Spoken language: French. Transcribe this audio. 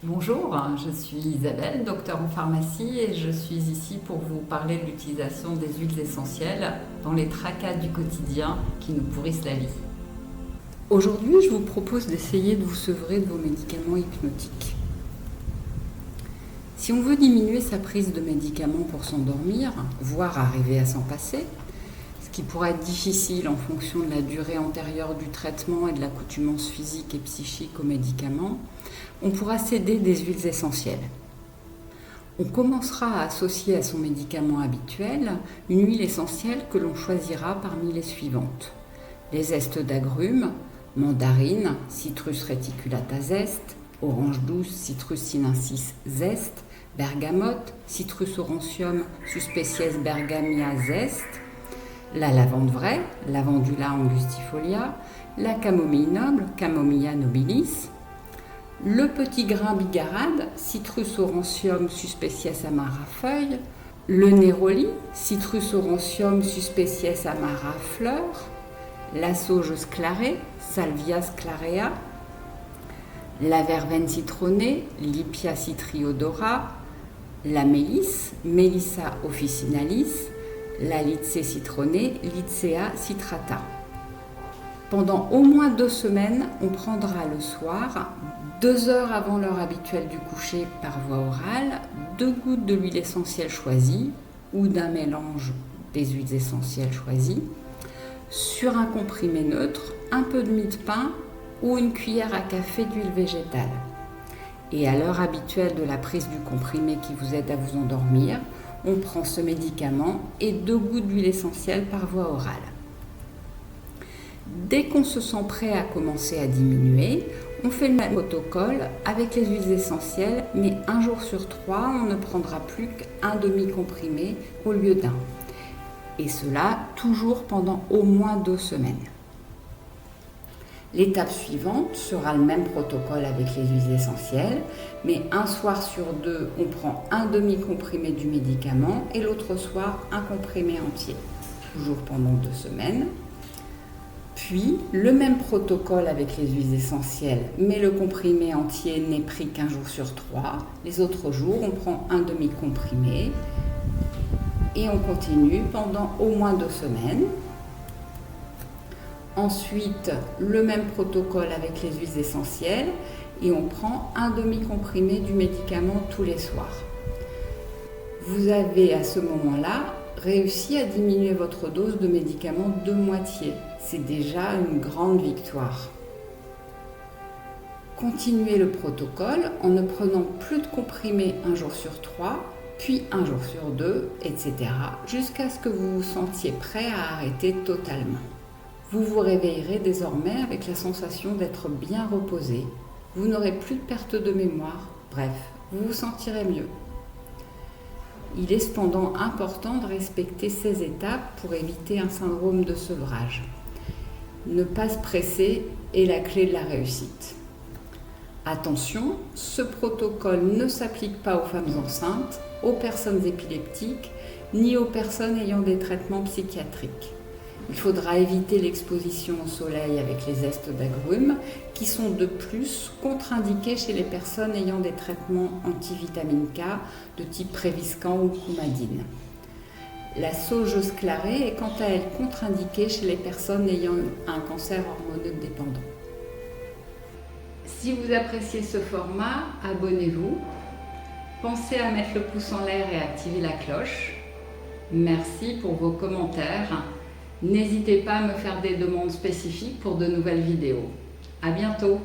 Bonjour, je suis Isabelle, docteur en pharmacie et je suis ici pour vous parler de l'utilisation des huiles essentielles dans les tracas du quotidien qui nous pourrissent la vie. Aujourd'hui, je vous propose d'essayer de vous sevrer de vos médicaments hypnotiques. Si on veut diminuer sa prise de médicaments pour s'endormir, voire arriver à s'en passer, ce qui pourrait être difficile en fonction de la durée antérieure du traitement et de l'accoutumance physique et psychique aux médicaments, on pourra s'aider des huiles essentielles. On commencera à associer à son médicament habituel une huile essentielle que l'on choisira parmi les suivantes. Les zestes d'agrumes, mandarine, Citrus reticulata zeste, orange douce, Citrus sinensis zeste, bergamote, Citrus aurantium suspecies bergamia zeste, la lavande vraie, Lavandula angustifolia, la camomille noble, Camomilla nobilis, le petit grain bigarade, Citrus aurantium suspecies amara feuille, le néroli, Citrus aurantium suspecies amara fleur, la sauge sclarée, Salvia sclarea, la verveine citronnée, Lipia citriodora, la mélisse, Melissa officinalis, la lycée citronnée, Lycea citrata. Pendant au moins 2 semaines, on prendra le soir, 2 heures avant l'heure habituelle du coucher par voie orale, 2 gouttes de l'huile essentielle choisie ou d'un mélange des huiles essentielles choisies, sur un comprimé neutre, un peu de mie de pain ou une cuillère à café d'huile végétale. Et à l'heure habituelle de la prise du comprimé qui vous aide à vous endormir, on prend ce médicament et 2 gouttes d'huile essentielle par voie orale. Dès qu'on se sent prêt à commencer à diminuer, on fait le même protocole avec les huiles essentielles, mais 1 jour sur 3, on ne prendra plus qu'un demi-comprimé au lieu d'un. Et cela toujours pendant au moins 2 semaines. L'étape suivante sera le même protocole avec les huiles essentielles, mais un soir sur 2, on prend un demi-comprimé du médicament et l'autre soir, un comprimé entier, toujours pendant 2 semaines. Puis, le même protocole avec les huiles essentielles, mais le comprimé entier n'est pris qu'1 jour sur 3. Les autres jours, on prend un demi-comprimé et on continue pendant au moins 2 semaines. Ensuite, le même protocole avec les huiles essentielles et on prend un demi-comprimé du médicament tous les soirs. Vous avez à ce moment-là réussi à diminuer votre dose de médicament de moitié. C'est déjà une grande victoire. Continuez le protocole en ne prenant plus de comprimés 1 jour sur 3, puis 1 jour sur 2, etc. jusqu'à ce que vous vous sentiez prêt à arrêter totalement. Vous vous réveillerez désormais avec la sensation d'être bien reposé. Vous n'aurez plus de perte de mémoire. Bref, vous vous sentirez mieux. Il est cependant important de respecter ces étapes pour éviter un syndrome de sevrage. Ne pas se presser est la clé de la réussite. Attention, ce protocole ne s'applique pas aux femmes enceintes, aux personnes épileptiques, ni aux personnes ayant des traitements psychiatriques. Il faudra éviter l'exposition au soleil avec les zestes d'agrumes qui sont de plus contre-indiqués chez les personnes ayant des traitements anti-vitamine K de type Préviscan ou Coumadine. La sauge sclarée est quant à elle contre-indiquée chez les personnes ayant un cancer hormonodépendant. Si vous appréciez ce format, abonnez-vous. Pensez à mettre le pouce en l'air et à activer la cloche. Merci pour vos commentaires. N'hésitez pas à me faire des demandes spécifiques pour de nouvelles vidéos. À bientôt!